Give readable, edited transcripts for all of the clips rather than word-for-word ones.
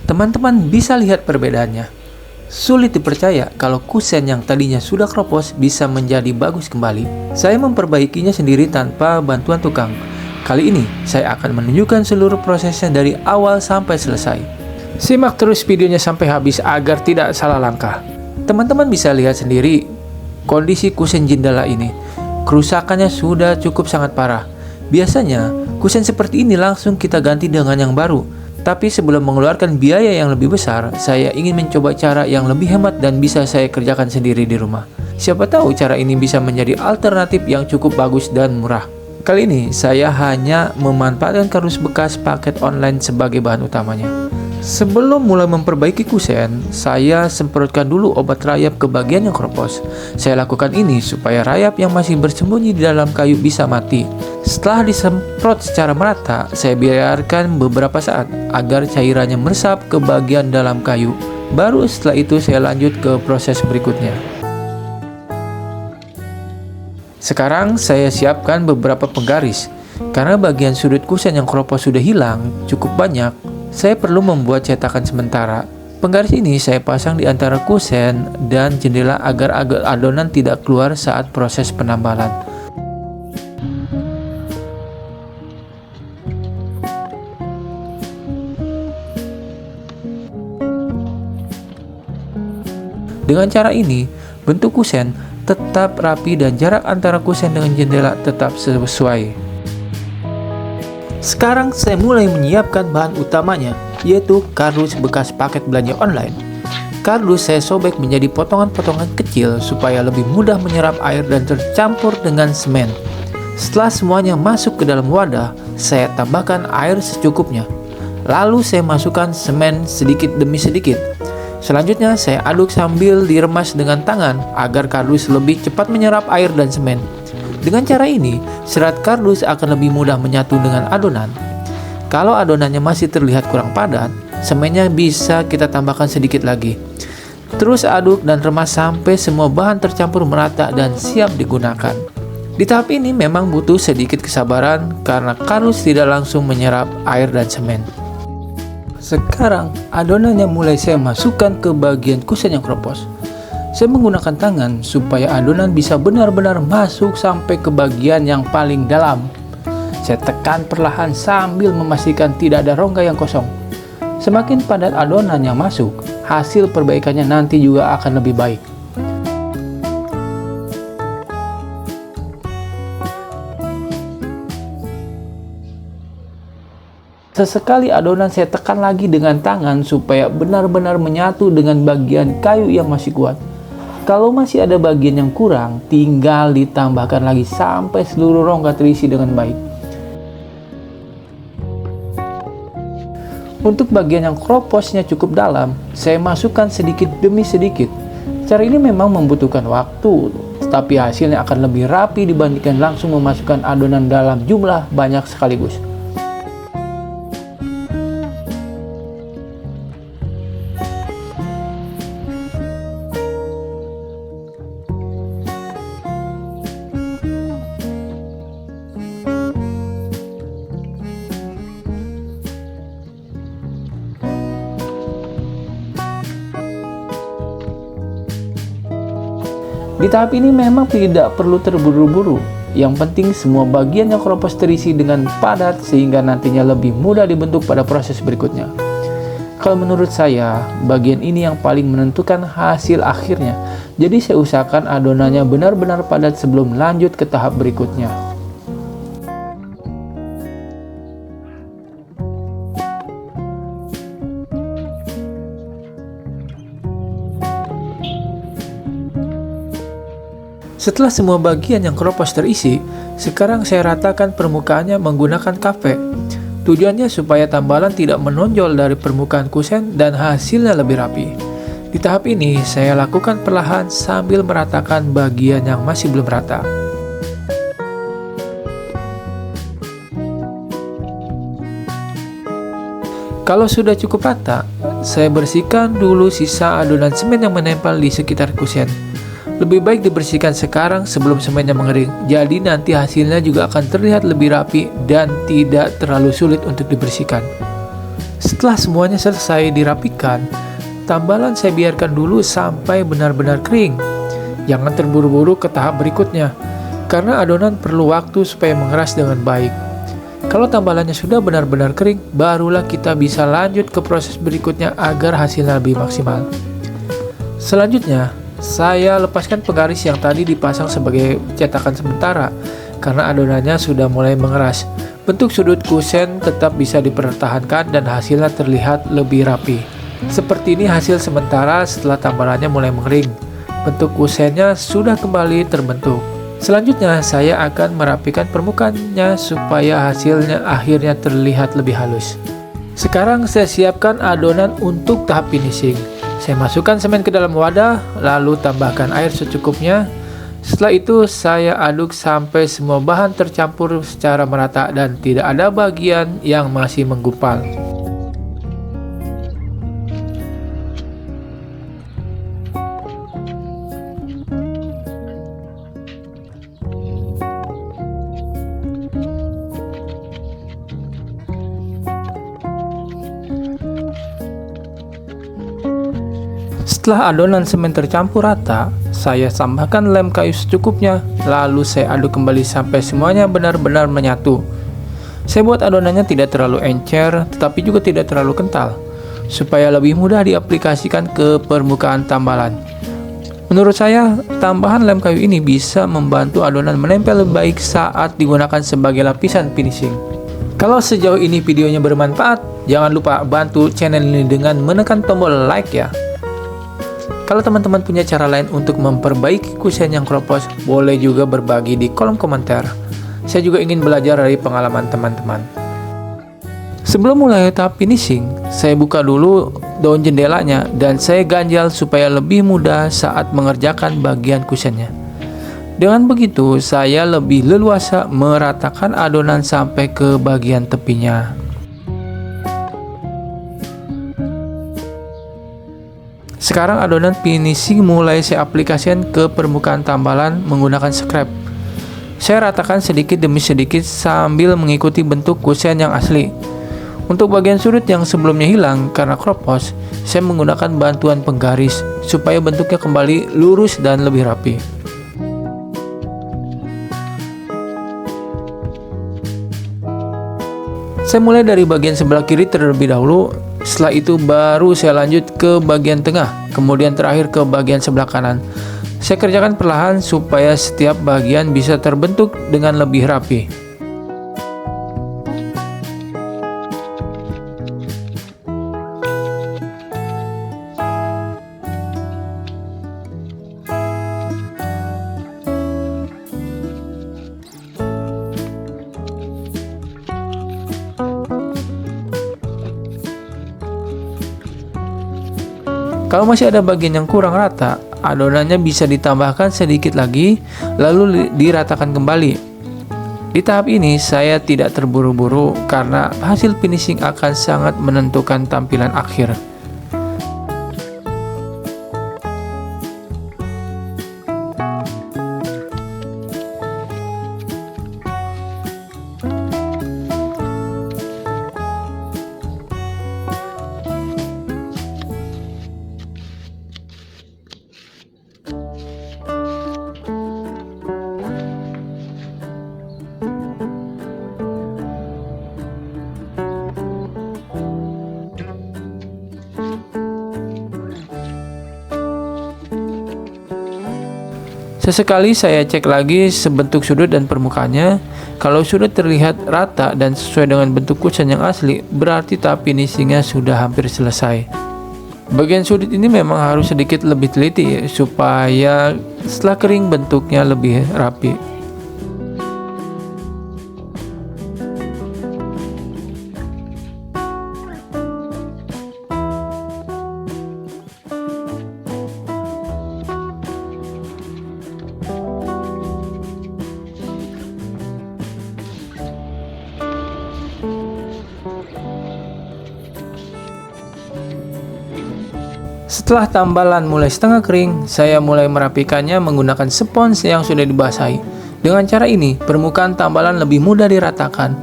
Teman-teman bisa lihat perbedaannya. Sulit dipercaya kalau kusen yang tadinya sudah keropos bisa menjadi bagus kembali. Saya memperbaikinya sendiri tanpa bantuan tukang. Kali ini, saya akan menunjukkan seluruh prosesnya dari awal sampai selesai. Simak terus videonya sampai habis agar tidak salah langkah. Teman-teman bisa lihat sendiri kondisi kusen jendela ini. Kerusakannya sudah cukup sangat parah. Biasanya, kusen seperti ini langsung kita ganti dengan yang baru. Tapi sebelum mengeluarkan biaya yang lebih besar, saya ingin mencoba cara yang lebih hemat dan bisa saya kerjakan sendiri di rumah. Siapa tahu cara ini bisa menjadi alternatif yang cukup bagus dan murah. Kali ini, saya hanya memanfaatkan kardus bekas paket online sebagai bahan utamanya. Sebelum mulai memperbaiki kusen, saya semprotkan dulu obat rayap ke bagian yang keropos. Saya lakukan ini supaya rayap yang masih bersembunyi di dalam kayu bisa mati. Setelah disemprot secara merata, saya biarkan beberapa saat agar cairannya meresap ke bagian dalam kayu. Baru setelah itu saya lanjut ke proses berikutnya. Sekarang saya siapkan beberapa penggaris. Karena bagian sudut kusen yang keropos sudah hilang cukup banyak, saya perlu membuat cetakan sementara. Penggaris ini saya pasang di antara kusen dan jendela agar adonan tidak keluar saat proses penambalan. Dengan cara ini, bentuk kusen tetap rapi dan jarak antara kusen dengan jendela tetap sesuai. Sekarang saya mulai menyiapkan bahan utamanya, yaitu kardus bekas paket belanja online. Kardus saya sobek menjadi potongan-potongan kecil supaya lebih mudah menyerap air dan tercampur dengan semen. Setelah semuanya masuk ke dalam wadah, saya tambahkan air secukupnya. Lalu saya masukkan semen sedikit demi sedikit. Selanjutnya saya aduk sambil diremas dengan tangan agar kardus lebih cepat menyerap air dan semen. Dengan cara ini, serat kardus akan lebih mudah menyatu dengan adonan. Kalau adonannya masih terlihat kurang padat, semennya bisa kita tambahkan sedikit lagi. Terus aduk dan remas sampai semua bahan tercampur merata dan siap digunakan. Di tahap ini memang butuh sedikit kesabaran karena kardus tidak langsung menyerap air dan semen. Sekarang adonannya mulai saya masukkan ke bagian kusen yang keropos. Saya menggunakan tangan supaya adonan bisa benar-benar masuk sampai ke bagian yang paling dalam. Saya tekan perlahan sambil memastikan tidak ada rongga yang kosong. Semakin padat adonan yang masuk, hasil perbaikannya nanti juga akan lebih baik. Sesekali adonan saya tekan lagi dengan tangan supaya benar-benar menyatu dengan bagian kayu yang masih kuat. Kalau masih ada bagian yang kurang, tinggal ditambahkan lagi sampai seluruh rongga terisi dengan baik. Untuk bagian yang keroposnya cukup dalam, saya masukkan sedikit demi sedikit. Cara ini memang membutuhkan waktu, tetapi hasilnya akan lebih rapi dibandingkan langsung memasukkan adonan dalam jumlah banyak sekaligus. Di tahap ini memang tidak perlu terburu-buru. Yang penting semua bagian yang keropos terisi dengan padat sehingga nantinya lebih mudah dibentuk pada proses berikutnya. Kalau menurut saya, bagian ini yang paling menentukan hasil akhirnya. Jadi saya usahakan adonannya benar-benar padat sebelum lanjut ke tahap berikutnya. Setelah semua bagian yang keropos terisi, sekarang saya ratakan permukaannya menggunakan kafe. Tujuannya supaya tambalan tidak menonjol dari permukaan kusen dan hasilnya lebih rapi. Di tahap ini, saya lakukan perlahan sambil meratakan bagian yang masih belum rata. Kalau sudah cukup rata, saya bersihkan dulu sisa adonan semen yang menempel di sekitar kusen. Lebih baik dibersihkan sekarang sebelum semennya mengering, jadi nanti hasilnya juga akan terlihat lebih rapi dan tidak terlalu sulit untuk dibersihkan. Setelah semuanya selesai dirapikan, tambalan saya biarkan dulu sampai benar-benar kering. Jangan terburu-buru ke tahap berikutnya, karena adonan perlu waktu supaya mengeras dengan baik. Kalau tambalannya sudah benar-benar kering, barulah kita bisa lanjut ke proses berikutnya agar hasilnya lebih maksimal. Selanjutnya, saya lepaskan penggaris yang tadi dipasang sebagai cetakan sementara, karena adonannya sudah mulai mengeras. Bentuk sudut kusen tetap bisa dipertahankan dan hasilnya terlihat lebih rapi. Seperti ini hasil sementara setelah tambalannya mulai mengering. Bentuk kusennya sudah kembali terbentuk. Selanjutnya saya akan merapikan permukaannya supaya hasilnya akhirnya terlihat lebih halus. Sekarang saya siapkan adonan untuk tahap finishing. Saya masukkan semen ke dalam wadah, lalu tambahkan air secukupnya. Setelah itu saya aduk sampai semua bahan tercampur secara merata dan tidak ada bagian yang masih menggumpal. Setelah adonan semen tercampur rata, saya tambahkan lem kayu secukupnya, lalu saya aduk kembali sampai semuanya benar-benar menyatu. Saya buat adonannya tidak terlalu encer, tetapi juga tidak terlalu kental, supaya lebih mudah diaplikasikan ke permukaan tambalan. Menurut saya, tambahan lem kayu ini bisa membantu adonan menempel lebih baik saat digunakan sebagai lapisan finishing. Kalau sejauh ini videonya bermanfaat, jangan lupa bantu channel ini dengan menekan tombol like ya. Kalau teman-teman punya cara lain untuk memperbaiki kusen yang keropos, boleh juga berbagi di kolom komentar. Saya juga ingin belajar dari pengalaman teman-teman. Sebelum mulai tahap finishing, saya buka dulu daun jendelanya dan saya ganjal supaya lebih mudah saat mengerjakan bagian kusennya. Dengan begitu, saya lebih leluasa meratakan adonan sampai ke bagian tepinya. Sekarang adonan finishing mulai saya aplikasikan ke permukaan tambalan menggunakan scrap. Saya ratakan sedikit demi sedikit sambil mengikuti bentuk kusen yang asli. Untuk bagian sudut yang sebelumnya hilang karena keropos, saya menggunakan bantuan penggaris supaya bentuknya kembali lurus dan lebih rapi. Saya mulai dari bagian sebelah kiri terlebih dahulu. Setelah itu baru saya lanjut ke bagian tengah, kemudian terakhir ke bagian sebelah kanan. Saya kerjakan perlahan supaya setiap bagian bisa terbentuk dengan lebih rapi. Kalau masih ada bagian yang kurang rata, adonannya bisa ditambahkan sedikit lagi, lalu diratakan kembali. Di tahap ini, saya tidak terburu-buru karena hasil finishing akan sangat menentukan tampilan akhir. Sesekali saya cek lagi sebentuk sudut dan permukaannya. Kalau sudut terlihat rata dan sesuai dengan bentuk kusen yang asli, berarti tahap finishingnya sudah hampir selesai. Bagian sudut ini memang harus sedikit lebih teliti supaya setelah kering bentuknya lebih rapi. Setelah tambalan mulai setengah kering, saya mulai merapikannya menggunakan spons yang sudah dibasahi. Dengan cara ini, permukaan tambalan lebih mudah diratakan.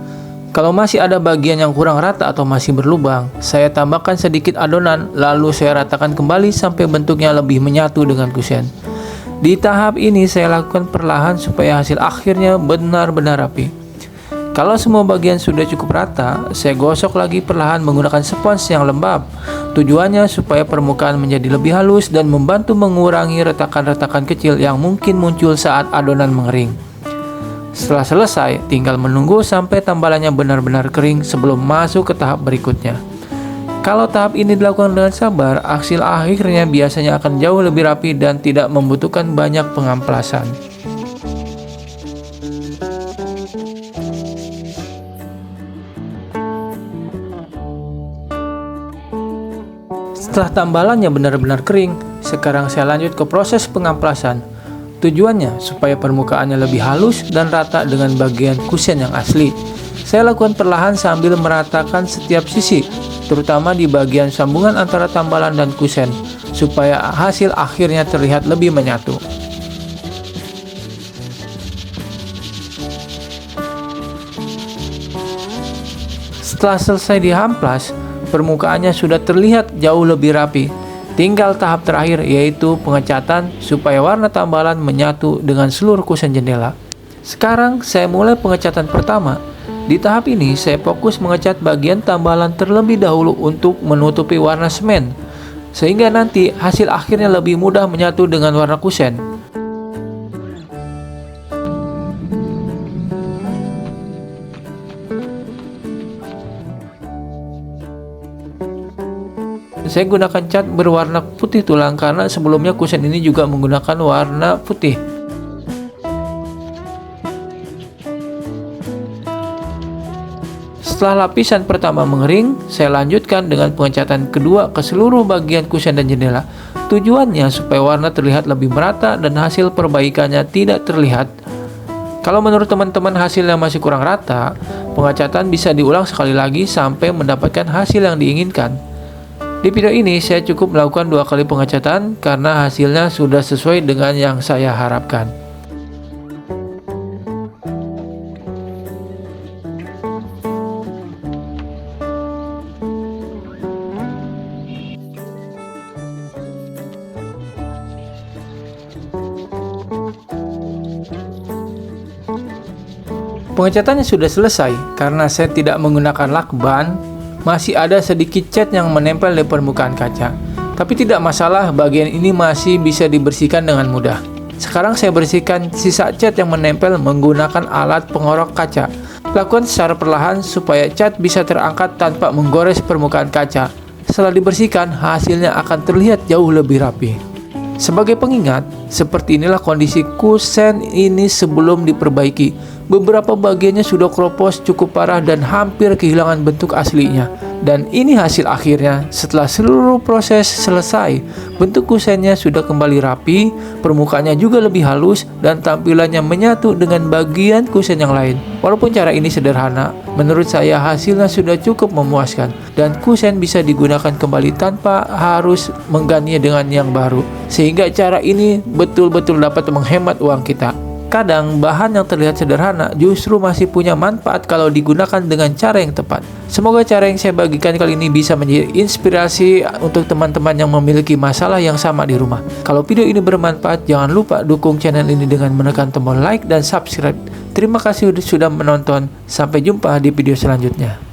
Kalau masih ada bagian yang kurang rata atau masih berlubang, saya tambahkan sedikit adonan lalu saya ratakan kembali sampai bentuknya lebih menyatu dengan kusen. Di tahap ini saya lakukan perlahan supaya hasil akhirnya benar-benar rapi. Kalau semua bagian sudah cukup rata, saya gosok lagi perlahan menggunakan spons yang lembab. Tujuannya supaya permukaan menjadi lebih halus dan membantu mengurangi retakan-retakan kecil yang mungkin muncul saat adonan mengering. Setelah selesai, tinggal menunggu sampai tambalannya benar-benar kering sebelum masuk ke tahap berikutnya. Kalau tahap ini dilakukan dengan sabar, hasil akhirnya biasanya akan jauh lebih rapi dan tidak membutuhkan banyak pengamplasan. Setelah tambalannya benar-benar kering, sekarang saya lanjut ke proses pengamplasan. Tujuannya supaya permukaannya lebih halus dan rata dengan bagian kusen yang asli. Saya lakukan perlahan sambil meratakan setiap sisi, terutama di bagian sambungan antara tambalan dan kusen, supaya hasil akhirnya terlihat lebih menyatu. Setelah selesai diamplas, permukaannya sudah terlihat jauh lebih rapi. Tinggal tahap terakhir yaitu pengecatan supaya warna tambalan menyatu dengan seluruh kusen jendela. Sekarang saya mulai pengecatan pertama. Di tahap ini saya fokus mengecat bagian tambalan terlebih dahulu untuk menutupi warna semen, sehingga nanti hasil akhirnya lebih mudah menyatu dengan warna kusen. Saya gunakan cat berwarna putih tulang karena sebelumnya kusen ini juga menggunakan warna putih. Setelah lapisan pertama mengering, saya lanjutkan dengan pengecatan kedua ke seluruh bagian kusen dan jendela. Tujuannya supaya warna terlihat lebih merata dan hasil perbaikannya tidak terlihat. Kalau menurut teman-teman hasilnya masih kurang rata, pengecatan bisa diulang sekali lagi sampai mendapatkan hasil yang diinginkan. Di video ini saya cukup melakukan 2 kali pengecatan karena hasilnya sudah sesuai dengan yang saya harapkan. Pengecatannya sudah selesai karena saya tidak menggunakan lakban. Masih ada sedikit cat yang menempel di permukaan kaca. Tapi tidak masalah, bagian ini masih bisa dibersihkan dengan mudah. Sekarang saya bersihkan sisa cat yang menempel menggunakan alat pengorok kaca. Lakukan secara perlahan supaya cat bisa terangkat tanpa menggores permukaan kaca. Setelah dibersihkan, hasilnya akan terlihat jauh lebih rapi. Sebagai pengingat, seperti inilah kondisi kusen ini sebelum diperbaiki. Beberapa bagiannya sudah keropos cukup parah dan hampir kehilangan bentuk aslinya. Dan ini hasil akhirnya setelah seluruh proses selesai. Bentuk kusennya sudah kembali rapi, permukaannya juga lebih halus, dan tampilannya menyatu dengan bagian kusen yang lain. Walaupun cara ini sederhana, menurut saya hasilnya sudah cukup memuaskan. Dan kusen bisa digunakan kembali tanpa harus menggantinya dengan yang baru. Sehingga cara ini betul-betul dapat menghemat uang kita. Kadang bahan yang terlihat sederhana justru masih punya manfaat kalau digunakan dengan cara yang tepat. Semoga cara yang saya bagikan kali ini bisa menjadi inspirasi untuk teman-teman yang memiliki masalah yang sama di rumah. Kalau video ini bermanfaat, jangan lupa dukung channel ini dengan menekan tombol like dan subscribe. Terima kasih sudah menonton. Sampai jumpa di video selanjutnya.